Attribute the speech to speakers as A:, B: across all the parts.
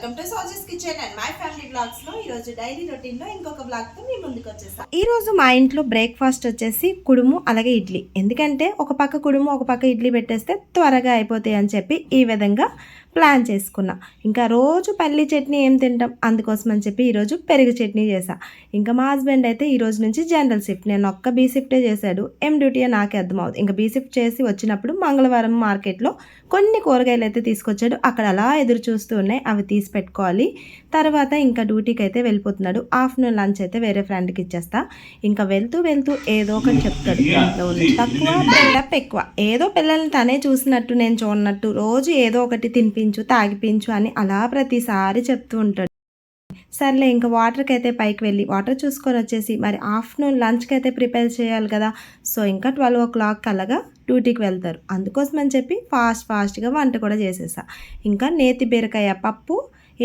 A: Welcome to Sojes kitchen and my family blogs లో ఈ రోజు డైలీ రొటీన్ లో ఇంకొక బ్లాగ్ తో మీ ముందుకు వచ్చేస్తాం. ఈ రోజు మా ఇంట్లో బ్రేక్ఫాస్ట్ వచ్చేసి కుడుము అలాగే ఇడ్లీ. ఎందుకంటే ఒక పక్క కుడుము ఒక పక్క ఇడ్లీ పెట్టేస్తే త్వరగా అయిపోతాయి అని చెప్పి ఈ విధంగా ప్లాన్ చేసుకున్నా. ఇంకా రోజు పల్లి చట్నీ ఏం తింటాం, అందుకోసం అని చెప్పి ఈరోజు పెరుగు చట్నీ చేసా. ఇంకా మా హస్బెండ్ అయితే ఈ రోజు నుంచి జనరల్ షిఫ్ట్, నేను ఒక్క బీ షిఫ్టే చేశాడు. ఏం డ్యూటీ నాకే అర్థమవుతుంది. ఇంకా బీ షిఫ్ట్ చేసి వచ్చినప్పుడు మంగళవారం మార్కెట్లో కొన్ని కూరగాయలు అయితే తీసుకొచ్చాడు. అక్కడ అలా ఎదురు చూస్తూ ఉన్నాయి, అవి తీసి పెట్టుకోవాలి. తర్వాత ఇంకా డ్యూటీకి అయితే వెళ్ళిపోతున్నాడు. ఆఫ్టర్నూన్ లంచ్ అయితే వేరే ఫ్రెండ్కి ఇచ్చేస్తా. ఇంకా వెళ్తూ ఏదో ఒకటి చెప్తాడు. ఇంట్లో తక్కువ బిల్డప్ ఎక్కువ, ఏదో పిల్లల్ని తనే చూసినట్టు నేను చూడనట్టు రోజు ఏదో ఒకటి తినిపించు తాగిపించు అని అలా ప్రతిసారి చెప్తూ ఉంటాడు. సర్లే ఇంకా వాటర్కి అయితే పైకి వెళ్ళి వాటర్ చూసుకొని వచ్చేసి మరి ఆఫ్టర్నూన్ లంచ్కి అయితే ప్రిపేర్ చేయాలి కదా. సో ఇంకా 12 o'clock అలాగా డ్యూటీకి వెళ్తారు. అందుకోసం అని చెప్పి ఫాస్ట్గా వంట కూడా చేసేసా. ఇంకా నేతి బీరకాయ పప్పు,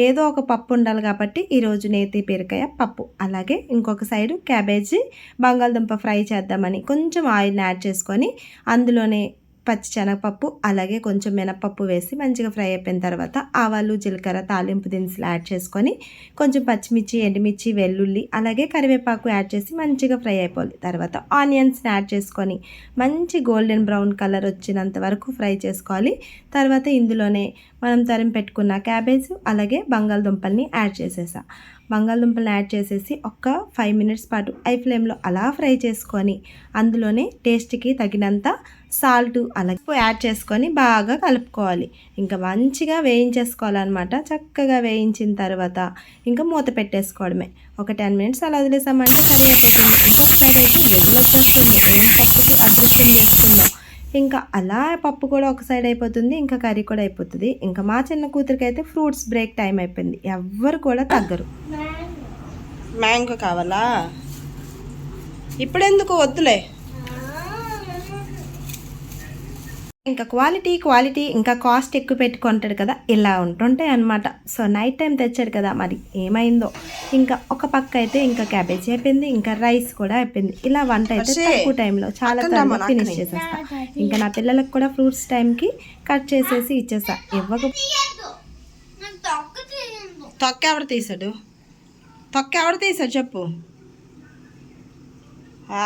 A: ఏదో ఒక పప్పు ఉండాలి కాబట్టి ఈరోజు నేతి బీరకాయ పప్పు, అలాగే ఇంకొక సైడు క్యాబేజీ బంగాళదుంప ఫ్రై చేద్దామని కొంచెం ఆయిల్ని యాడ్ చేసుకొని అందులోనే పచ్చి శనగపప్పు అలాగే కొంచెం మినపప్పు వేసి మంచిగా ఫ్రై అయిపోయిన తర్వాత ఆవాలు జీలకర్ర తాలింపు దినుసులు యాడ్ చేసుకొని కొంచెం పచ్చిమిర్చి ఎండుమిర్చి వెల్లుల్లి అలాగే కరివేపాకు యాడ్ చేసి మంచిగా ఫ్రై అయిపోవాలి. తర్వాత ఆనియన్స్ని యాడ్ చేసుకొని మంచి గోల్డెన్ బ్రౌన్ కలర్ వచ్చినంత వరకు ఫ్రై చేసుకోవాలి. తర్వాత ఇందులోనే మనం తరిమి పెట్టుకున్న క్యాబేజ్ అలాగే బంగాళదుంపల్ని యాడ్ చేసేసా. బంగాళదుంపలను యాడ్ చేసేసి ఒక 5 minutes పాటు ఐ ఫ్లేమ్లో అలా ఫ్రై చేసుకొని అందులోనే టేస్ట్కి తగినంత సాల్ట్ అలాగే యాడ్ చేసుకొని బాగా కలుపుకోవాలి. ఇంకా మంచిగా వేయించేసుకోవాలన్నమాట. చక్కగా వేయించిన తర్వాత ఇంకా మూత పెట్టేసుకోవడమే. ఒక 10 minutes అలా వదిలేసామంటే కర్రీ అయిపోతుంది. ఇంకొక సైడ్ అయితే వెజ్జులు వచ్చేస్తుంది. ఏం పప్పుకి అదృష్టం చేసుకుందాం. ఇంకా అలా పప్పు కూడా ఒక సైడ్ అయిపోతుంది, ఇంకా కర్రీ కూడా అయిపోతుంది. ఇంకా మా చిన్న కూతురికి అయితే ఫ్రూట్స్ బ్రేక్ టైం అయిపోయింది. ఎవ్వరు కూడా తగ్గరు. మ్యాంగో కావాలా? ఇప్పుడెందుకు, వద్దులే. ఇంకా క్వాలిటీ ఇంకా కాస్ట్ ఎక్కువ పెట్టుకుంటాడు కదా, ఇలా ఉంటుంటాయి అనమాట. సో నైట్ టైం తెచ్చాడు కదా, మరి ఏమైందో. ఇంకా ఒక పక్క అయితే ఇంకా క్యాబేజీ అయిపోయింది, ఇంకా రైస్ కూడా అయిపోయింది. ఇలా వంట అయితే తక్కువ టైంలో చాలా త్వరగా ఫినిష్ చేసేస్తా. ఇంకా నా పిల్లలకు కూడా ఫ్రూట్స్ టైంకి కట్ చేసేసి ఇచ్చేస్తా. తొక్క ఎవరు తీసాడు చెప్పు.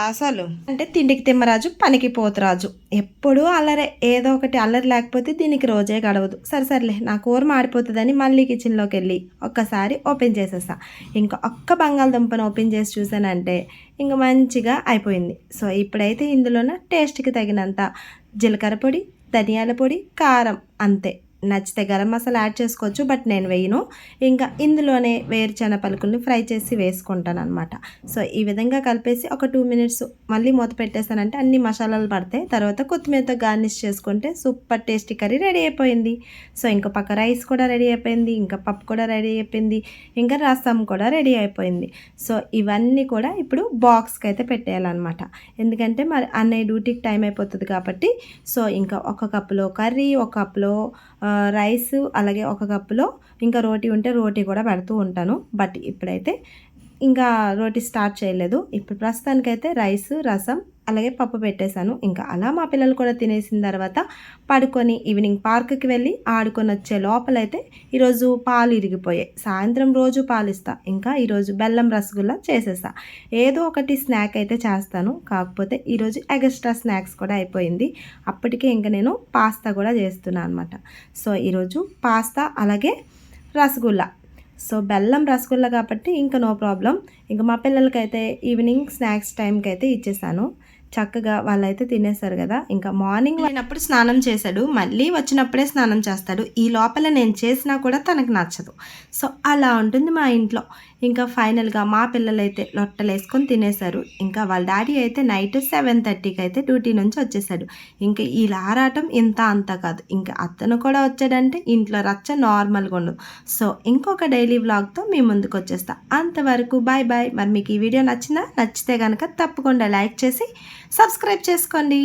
A: అసలు అంటే తిండికి తిమ్మరాజు పనికి పోతురాజు, ఎప్పుడూ అల్లరే, ఏదో ఒకటి అల్లరి లేకపోతే దీనికి రోజే గడవదు. సరేలే నా కూర మాడిపోతుందని మళ్ళీ కిచెన్లోకి వెళ్ళి ఒక్కసారి ఓపెన్ చేసేస్తా. ఇంకా ఒక్క బంగాళదుంపను ఓపెన్ చేసి చూసానంటే ఇంకా మంచిగా అయిపోయింది. సో ఇప్పుడైతే ఇందులోన టేస్ట్కి తగినంత జీలకర్ర పొడి, ధనియాల పొడి, కారం అంతే. నచ్చితే గరం మసాలా యాడ్ చేసుకోవచ్చు, బట్ నేను వేయను. ఇంకా ఇందులోనే వేరుచెన పలుకుల్ని ఫ్రై చేసి వేసుకుంటాను అనమాట. సో ఈ విధంగా కలిపేసి ఒక 2 minutes మళ్ళీ మూత పెట్టేసానంటే అన్ని మసాలాలు పడతాయి. తర్వాత కొత్తిమీరతో గార్నిష్ చేసుకుంటే సూపర్ టేస్టీ కర్రీ రెడీ అయిపోయింది. సో ఇంకా పక్క రైస్ కూడా రెడీ అయిపోయింది, ఇంకా పప్పు కూడా రెడీ అయిపోయింది, ఇంకా రసం కూడా రెడీ అయిపోయింది. సో ఇవన్నీ కూడా ఇప్పుడు బాక్స్కి అయితే పెట్టేయాలన్నమాట. ఎందుకంటే మరి అన్నయ్య డ్యూటీకి టైం అయిపోతుంది కాబట్టి. సో ఇంకా ఒక కప్పులో కర్రీ, ఒక కప్పులో రైస్, అలాగే ఒక కప్పులో ఇంకా రోటీ ఉంటే రోటీ కూడా పెడుతూ ఉంటాను. బట్ ఇప్పుడైతే ఇంకా రోటీ స్టార్ట్ చేయలేదు. ఇప్పుడు ప్రస్తుతానికైతే రైస్, రసం అలాగే పప్పు పెట్టేశాను. ఇంకా అలా మా పిల్లలు కూడా తినేసిన తర్వాత పడుకొని ఈవినింగ్ పార్క్కి వెళ్ళి ఆడుకొని వచ్చే లోపలైతే ఈరోజు పాలు ఇరిగిపోయాయి. సాయంత్రం రోజు పాలు ఇస్తా. ఇంకా ఈరోజు బెల్లం రసగుల్లా చేసేసా. ఏదో ఒకటి స్నాక్ అయితే చేస్తాను, కాకపోతే ఈరోజు ఎక్స్ట్రా స్నాక్స్ కూడా అయిపోయింది. అప్పటికే ఇంకా నేను పాస్తా కూడా చేస్తున్నాను అనమాట. సో ఈరోజు పాస్తా అలాగే రసగుల్లా. సో బెల్లం రసగుల్లా కాబట్టి ఇంకా నో ప్రాబ్లం. ఇంకా మా పిల్లలకైతే ఈవినింగ్ స్నాక్స్ టైంకి అయితే ఇచ్చేసాను. చక్కగా వాళ్ళైతే తినేస్తారు కదా. ఇంకా మార్నింగ్ వెళ్ళినప్పుడు స్నానం చేశాడు, మళ్ళీ వచ్చినప్పుడే స్నానం చేస్తాడు. ఈ లోపల నేను చేసినా కూడా తనకు నచ్చదు. సో అలా ఉంటుంది మా ఇంట్లో. ఇంకా ఫైనల్గా మా పిల్లలైతే లొట్టలు వేసుకొని తినేశారు. ఇంకా వాళ్ళ డాడీ అయితే నైట్ 7:30కి అయితే డ్యూటీ నుంచి వచ్చేసాడు. ఇంకా ఈ ఆరాటం ఇంత అంతా కాదు. ఇంకా అతను కూడా వచ్చాడంటే ఇంట్లో రచ్చ నార్మల్గా ఉండదు. సో ఇంకొక డైలీ వ్లాగ్తో మీ ముందుకు వచ్చేస్తా. అంతవరకు బాయ్. మరి మీకు ఈ వీడియో నచ్చితే కనుక తప్పకుండా లైక్ చేసి సబ్స్క్రైబ్ చేసుకోండి.